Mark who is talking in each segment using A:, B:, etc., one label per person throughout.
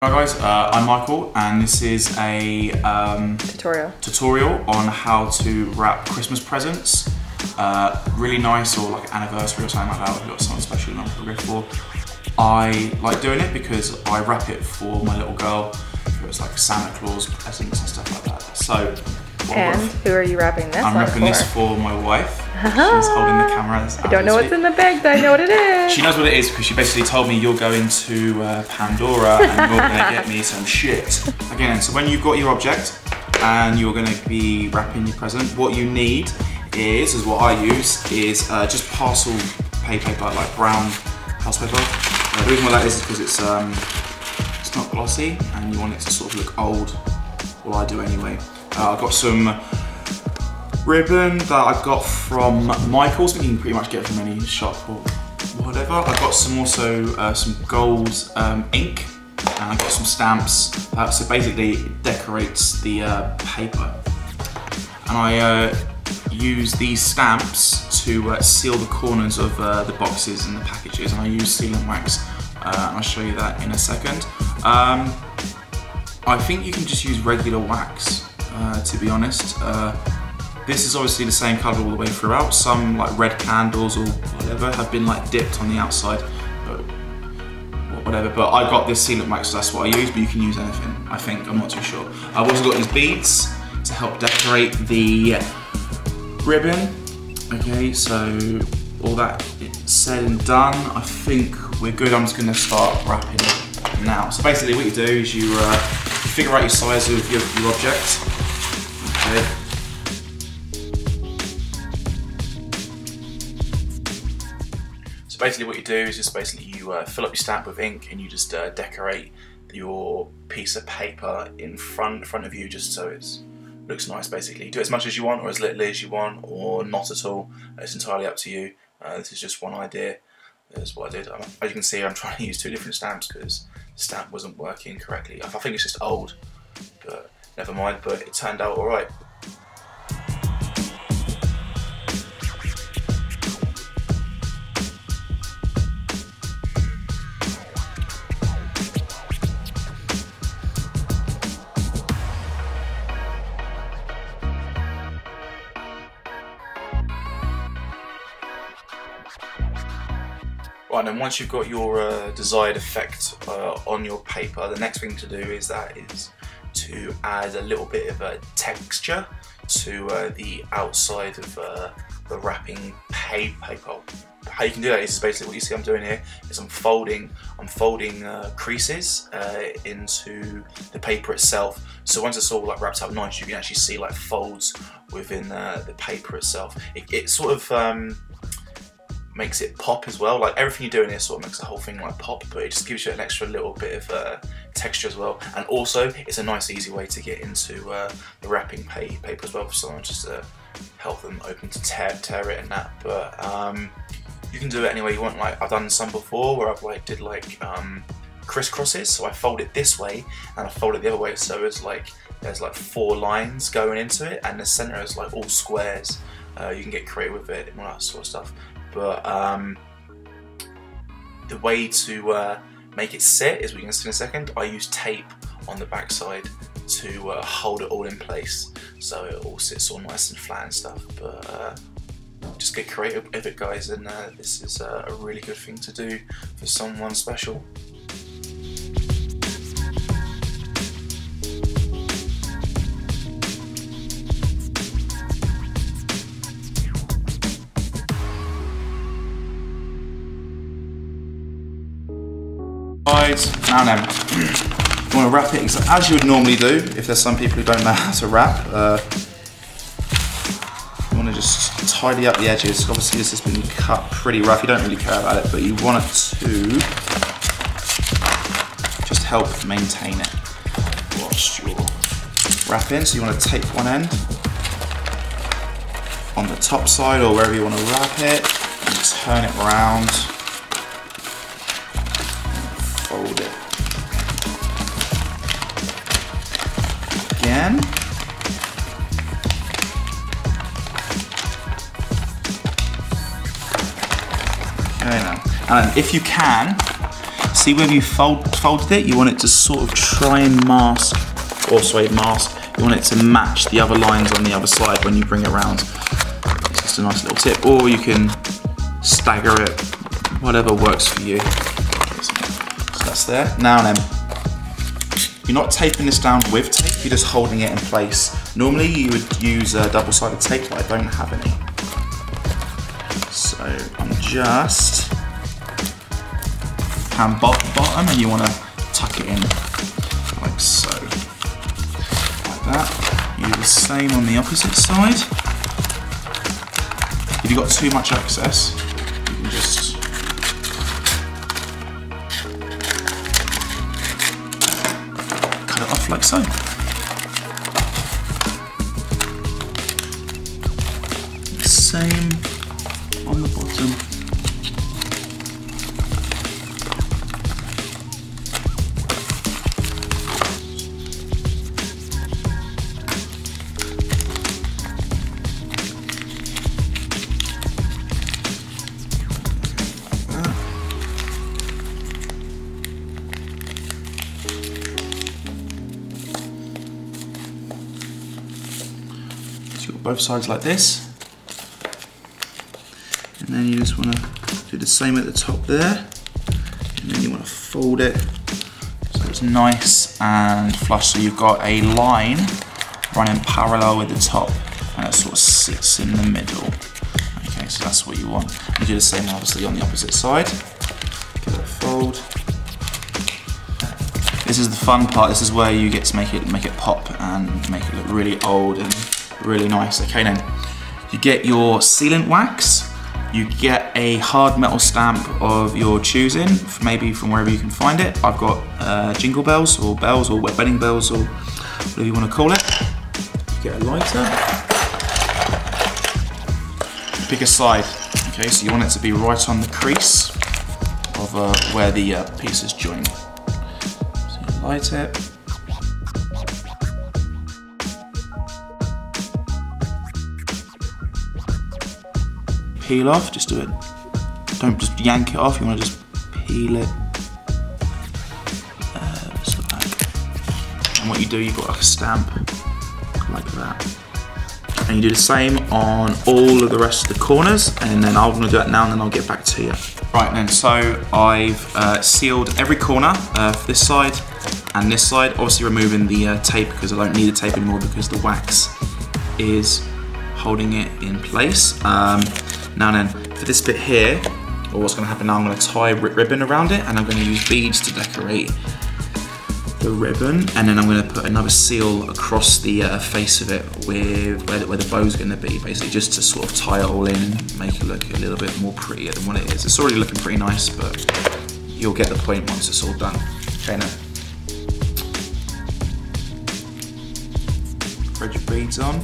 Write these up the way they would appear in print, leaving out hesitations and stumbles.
A: Hi guys, I'm Michael and this is a tutorial on how to wrap Christmas presents. Really nice, or like anniversary or something like that, if you've got something special you want to go for. I like doing it because I wrap it for my little girl. It's like Santa Claus presents and stuff like that. So,
B: who are you wrapping this
A: I'm wrapping this for my wife. She's holding the camera.
B: I don't know what's in the bag, but I know what it is.
A: She knows what it is because she basically told me you're going to Pandora and you're going to get me some shit. Again, so when you've got your object and you're going to be wrapping your present, what you need is what I use, is just parcel paper, like brown house paper. The reason why that is because it's not glossy and you want it to sort of look old. Well, I do anyway. I've got some ribbon that I got from Michael's, but you can pretty much get it from any shop or whatever. I've got some gold ink, and I've got some stamps. So basically it decorates the paper. And I use these stamps to seal the corners of the boxes and the packages, and I use sealant wax, and I'll show you that in a second. I think you can just use regular wax, to be honest. This is obviously the same colour all the way throughout. Some like red candles or whatever have been like dipped on the outside, but whatever. But I got this sealant wax, so that's what I use, but you can use anything, I think, I'm not too sure. I've also got these beads to help decorate the ribbon. Okay, so all that said and done, I think we're good. I'm just gonna start wrapping it now. So basically what you do is you figure out your size of your object. Okay. Basically what you do is just you fill up your stamp with ink and you just decorate your piece of paper in front of you, just so it looks nice. Basically, do as much as you want or as little as you want, or not at all. It's entirely up to you. This is just one idea. That's what I did. As you can see, I'm trying to use two different stamps because the stamp wasn't working correctly. I think it's just old, but never mind. But it turned out all right. Right, and once you've got your desired effect on your paper, the next thing to do is to add a little bit of a texture to the outside of the wrapping paper. How you can do that is basically what you see I'm doing here is I'm folding creases into the paper itself. So once it's all like wrapped up nice, you can actually see like folds within the paper itself. It sort of makes it pop as well. Like everything you do in here sort of makes the whole thing like pop, but it just gives you an extra little bit of texture as well. And also it's a nice easy way to get into the wrapping paper as well for someone, just to help them open to tear it and that. But you can do it any way you want. Like I've done some before where I've did crisscrosses, so I fold it this way and I fold it the other way, so it's there's 4 lines going into it and the center is like all squares. You can get creative with it and all that sort of stuff. But the way to make it sit is what you're going to see in a second. I use tape on the back side to hold it all in place, so it all sits all nice and flat and stuff. But just get creative with it, guys, and this is a really good thing to do for someone special. Now then, you want to wrap it as you would normally do. If there's some people who don't know how to wrap, you want to just tidy up the edges. Obviously this has been cut pretty rough, you don't really care about it, but you want it to just help maintain it whilst you're wrapping. So you want to take one end on the top side or wherever you want to wrap it and turn it around. Fold it again. Okay now. And if you can, see where you folded it, you want it to sort of try and mask, you want it to match the other lines on the other side when you bring it around. It's just a nice little tip, or you can stagger it, whatever works for you. So that's there. Now then, you're not taping this down with tape, you're just holding it in place. Normally you would use double-sided tape, but I don't have any. So I'm just hand bottom, and you want to tuck it in like so. Like that. You do the same on the opposite side. If you've got too much excess, you can just cut it off like so. Same on the bottom. So you've got both sides like this. And then you just want to do the same at the top there, and then you want to fold it so it's nice and flush, so you've got a line running parallel with the top and it sort of sits in the middle. Okay, so that's what you want. You do the same obviously on the opposite side. Give it a fold. This is the fun part, this is where you get to make it pop and make it look really old and really nice. Okay, then you get your sealant wax. You get a hard metal stamp of your choosing, maybe from wherever you can find it. I've got jingle bells or wedding bells or whatever you want to call it. You get a lighter. Pick a side. Okay, so you want it to be right on the crease of where the pieces join. So you light it. Peel off, just do it. Don't just yank it off, you want to just peel it. Just like that. And what you do, you've got like a stamp, like that. And you do the same on all of the rest of the corners, and then I'm going to do that now and then I'll get back to you. Right then, so I've sealed every corner for this side and this side, obviously removing the tape because I don't need the tape anymore because the wax is holding it in place. Now then, for this bit here, or what's going to happen now, I'm going to tie ribbon around it and I'm going to use beads to decorate the ribbon, and then I'm going to put another seal across the face of it with where the bow's going to be, basically just to sort of tie it all in and make it look a little bit more prettier than what it is. It's already looking pretty nice, but you'll get the point once it's all done. Okay, now spread your beads on.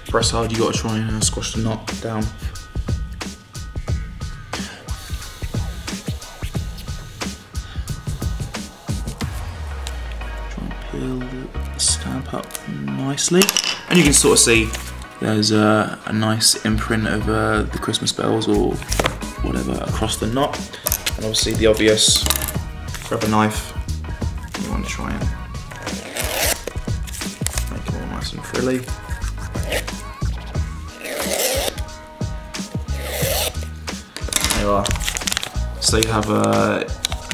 A: Press hard, you got to try and squash the knot down. Try and peel the stamp up nicely. And you can sort of see there's a nice imprint of the Christmas bells or whatever across the knot. And obviously the obvious, grab a knife, you want to try and make it all nice and frilly. So you have a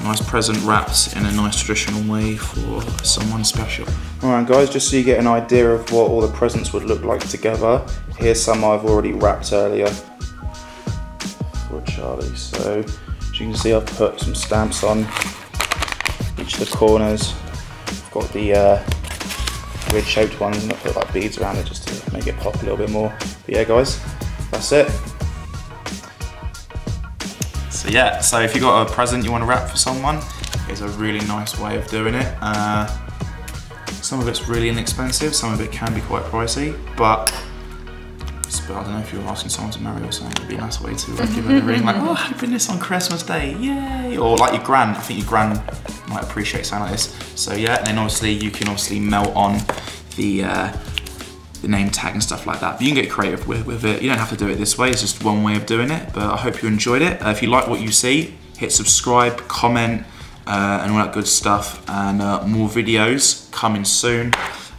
A: nice present wrapped in a nice traditional way for someone special. Alright guys, just so you get an idea of what all the presents would look like together, here's some I've already wrapped earlier for Charlie. So as you can see, I've put some stamps on each of the corners. I've got the weird shaped ones and I've put like beads around it just to make it pop a little bit more. But yeah guys, that's it. So yeah, so if you've got a present you want to wrap for someone, it's a really nice way of doing it. So Some of it's really inexpensive, some of it can be quite pricey, but I don't know, if you were asking someone to marry or something, it'd be a nice way to give her a ring, like, oh, happiness on Christmas Day, yay! Or like your gran, I think your gran might appreciate something like this. So yeah, and then obviously you can melt on the name tag and stuff like that. But you can get creative with it. You don't have to do it this way, it's just one way of doing it. But I hope you enjoyed it. If you like what you see, hit subscribe, comment, and all that good stuff. And more videos coming soon.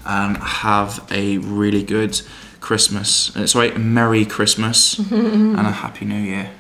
A: And have a really good Christmas. Sorry, Merry Christmas and a Happy New Year.